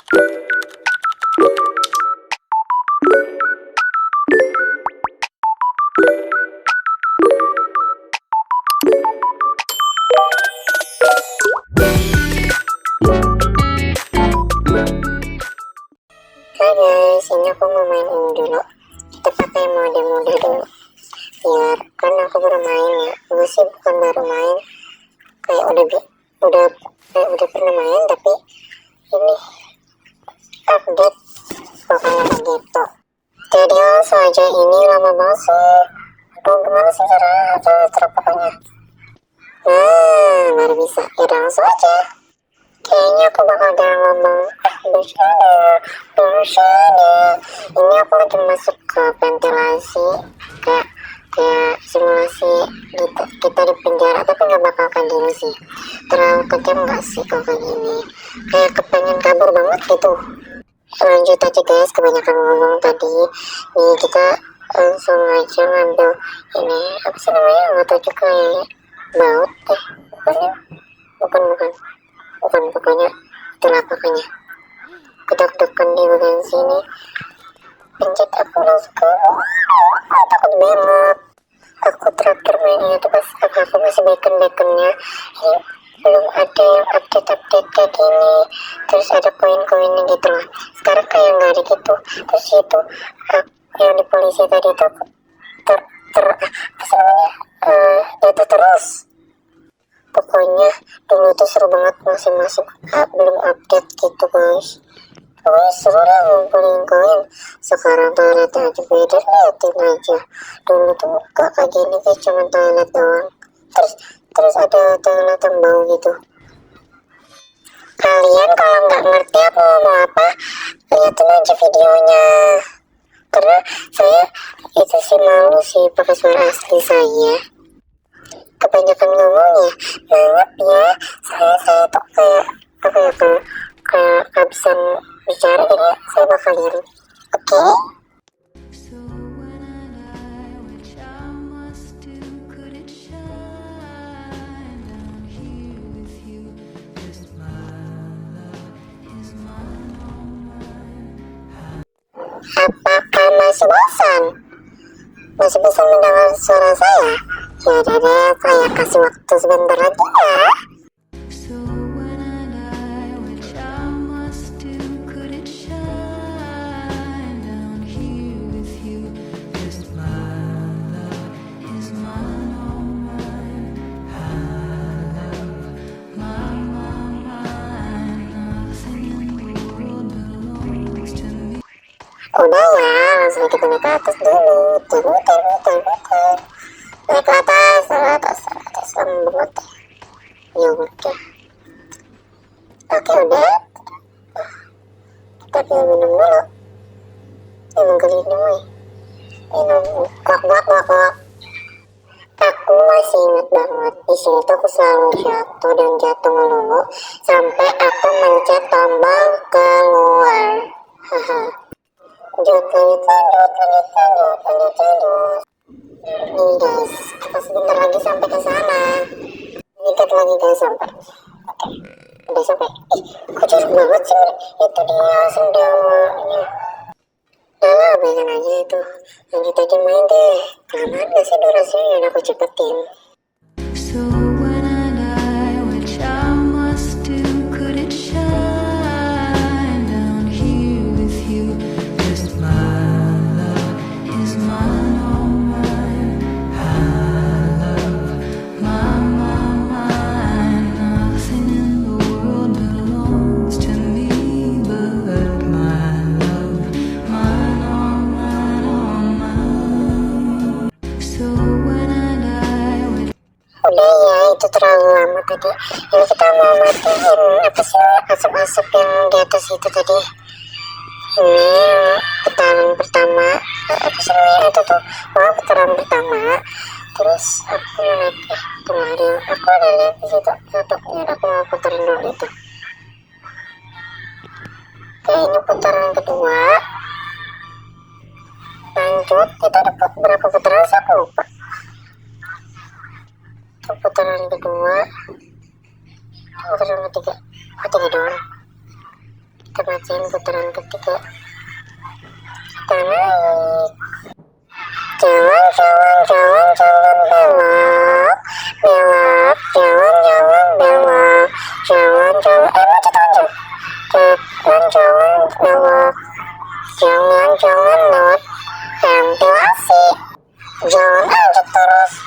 Hai guys, ini aku mau main ini dulu. Kita pakai mode mudah dulu. Biar kan aku baru main ya. Gue sih bukan baru main. Kayak udah pernah main, tapi ini update pokoknya begitu. Jadi langsung aja, ini lama banget sih. Aduh, gimana sih cara pokoknya. Nah, baru bisa. Ya udah langsung aja. Kayaknya aku bakal ngomong bersana. Ini aku lagi masuk ke ventilasi, kayak simulasi gitu. Kita di penjara, tapi nggak bakal kayak gini sih. Terlalu kejam nggak sih kalau kayak gini? Kayak kepengen kabur banget gitu. Lanjut aja guys, kebanyakan ngomong tadi. Nih kita langsung aja ngambil ini, apa sih namanya? Nggak tahu juga ya. Baut deh, bukan pokoknya itulah pokoknya. Kedok-dokan di bagian sini, pencet aku langsung takut banget. Aku terakhir mainnya itu pas aku masih beacon-beaconnya, ini belum ada yang update kayak gini. Terus ada koin-koinnya gitu loh, sekarang kayak nggak ada gitu. Terus itu yang di polisi tadi itu jatuh terus. Pokoknya dulu tuh seru banget, masing-masing belum update gitu guys. Pokoknya seru lah ngumpulin koin. Sekarang toiletnya aja beda, liatin aja. Dulu tuh gak kayak gini guys, cuma toilet doang. Terus ada toilet yang bau gitu. Kalian kalau nggak ngerti aku ngomong apa, liatin aja videonya. Karena saya itu sih malu sih pakai suara asli saya. Kebanyakan ngomongnya, maaf ya, saya tuh kayak kehabisan bicara, jadi saya bakal diam. Oke? Apakah masih bosan? Masih bisa mendengar suara saya? Ya udah deh, saya kasih waktu sebentar lagi ya. Udah ya, langsung kita naik ke atas dulu. Muter. Naik ke atas, banget. Ya udah. Oke udah. Kita pilih minum dulu. Minum geli dulu. Minum guak. Aku masih ingat banget, di sini tuh aku selalu jatuh melulu sampai aku mencet tombol keluar. Haha. Lanjut. Nih guys, kita sebentar lagi sampai ke sana. Dekat lagi guys sampai. Oke, udah sampai. Kok jorok banget sih? Itu dia sendalnya. Udah bayangin aja itu. Lanjut aja main deh. Kelamaan gak sih durasinya? Udah aku cepetin. Udah ya, itu terlalu lama tadi. Ini kita mau matiin apa sih asap-asap yang di atas itu tadi. Ini putaran pertama, apa sih namanya itu tuh? Putaran pertama. Terus aku lihat kemarin aku ada lihat di situ satunya, aku mau putaran dulu itu. Oke, ini putaran kedua. Lanjut, kita dapat berapa putaran sih aku lupa. Putaran kedua, putaran ketiga, tiga doang. kita bacain putaran ketiga. Kita naik. Jalan, jalan, jalan, jalan, belok, belok, jalan, jalan, belok, jalan, jalan, maju, maju, jalan, jalan, belok, jalan, jalan, lewat ventilasi, jalan aja terus.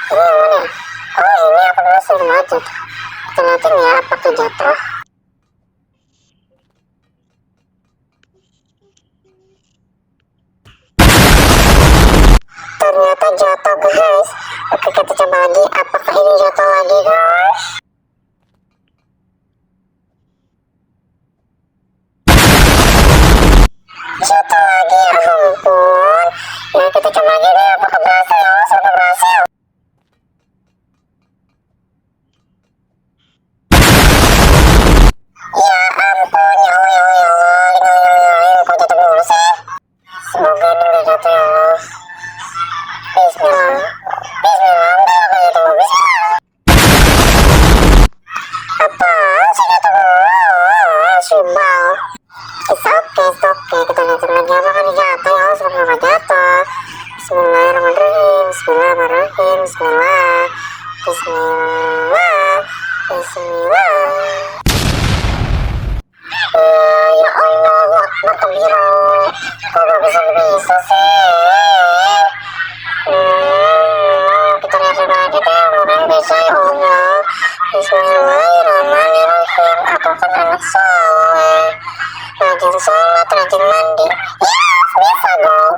Ini yang mana? Oh, ini apa dulu sih maju? Kita liatin ya, apakah jatuh? Ternyata jatuh guys. Oke, kita coba lagi. Apakah ini jatuh lagi guys? Jatuh lagi, ya ampun. Ya kita coba lagi deh. Apakah berhasil ya? Sudah berhasil. Ya ampun, ya Allah, ya Allah, ya Allah. Kok jatuh dulu sih? Semoga ini gak jatuh ya Allah. Bismillah, bismillah, enggak apa itu, bismillah. Apa sih jatuh dulu? Subal. It's okay, kita lihat lagi apa kan jatuh ya, semoga jatuh. Bismillahirrahmanirrahim, bismillahirrahmanirrahim, bismillah, bismillah, bismillah. Ya Allah, Akbar kabira. Kok bisa sih? Kita lihat lagi deh, mudah-mudahan bisa ya Allah. Bismillahirrahmanirrahim. Aku kan anak soleh, rajin sholat, rajin mandi. Yes, bisa dong.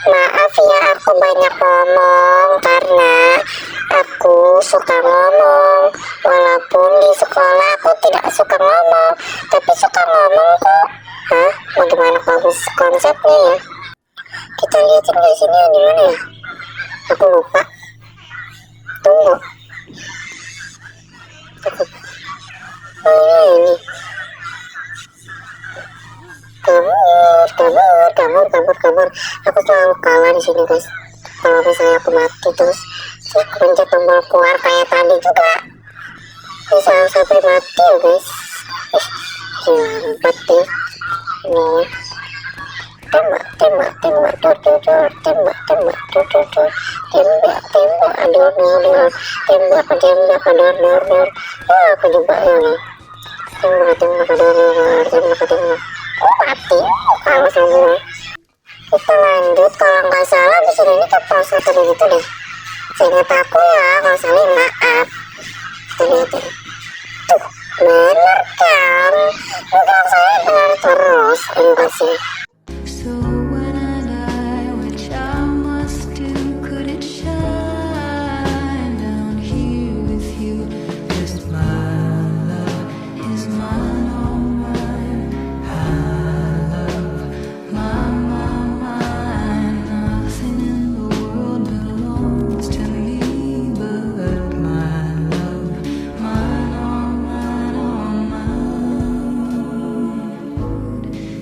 Maaf ya, aku banyak ngomong karena aku suka ngomong. Walaupun di sekolah aku tidak suka ngomong, tapi suka ngomong kok. Hah? Bagaimana konsepnya ya? Kita lihatin di sini di mana ya? Aku lupa. Tunggu. Oh ini. Kabur. Aku selalu kalah di sini guys. Kalau misalnya aku mati terus pencet tombol keluar kayak tadi juga, bisa sampai mati ya guys. Ribet deh. Nih. Tembak, tembak, aduh, aku juga ini. Tembak, aduh. Oh, mati. Awas aja. Kita lanjut, kalau nggak salah di sini ke pos atau begitu deh. Seingat aku ya, kalau salah maaf. Tuh, bener kan? Bukan saya benar terus, enggak sih. So when I die, which I must do, could it shine down here with you? 'Cause my love is mine, all mine. I love mine. Nothing in the world belongs to me but my love, mine, all mine, all mine.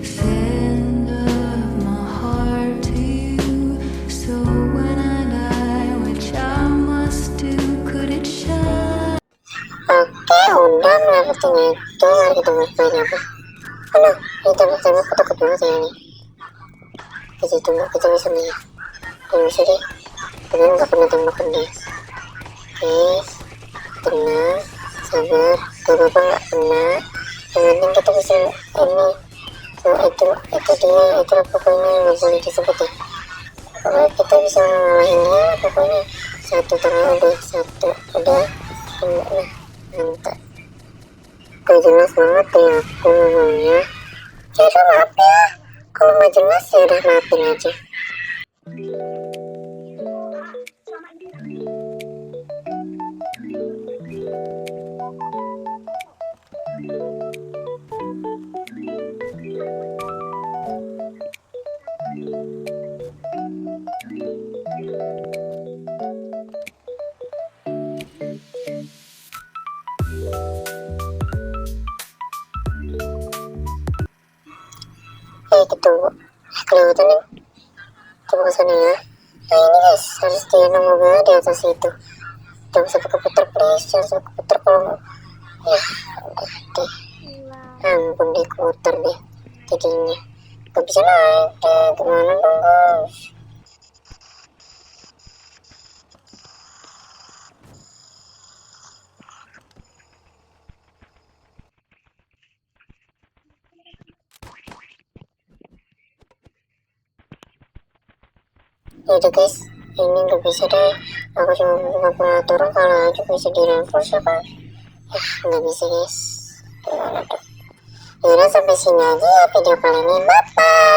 Send of my heart to you, so when I die, which I must do, could it shine? Oke, udah ngelewatin itu. Mari kita bukain apa. Aduh, ini tembak-tembak aku takut banget ya ini. Kita tembak, kita bisa nih. Gak bisa deh, kalian gak pernah tembakan deh. Oke, tenang, sabar. Gak apa-apa, gak pernah. Yang penting kita bisa ini. So, itu dia, itu pokoknya gak boleh disebut ya. Pokoknya kita bisa ngalahinnya, pokoknya satu tangan udah, satu udah, nah, mantap. Gak jelas banget ya aku ngomongnya. Jadi maaf ya, kalau gak jelas ya udah maafin aja. Ketunggu kelewatan nih, coba kesana ya. Nah ini guys, harus dia nunggu banget di atas itu. Jangan sampai keputar please, jangan sampai keputar kalau ya udah deh. Ampun deh, kotor deh jadinya, gak bisa naik deh, gimana dong guys. Yaudah guys, ini gak bisa deh, aku cuma buka pengaturan kalau aja bisa di-reinforce ya kan. Nggak bisa guys, gimana tuh. Yaudah sampai sini aja ya video kali ini, bye bye.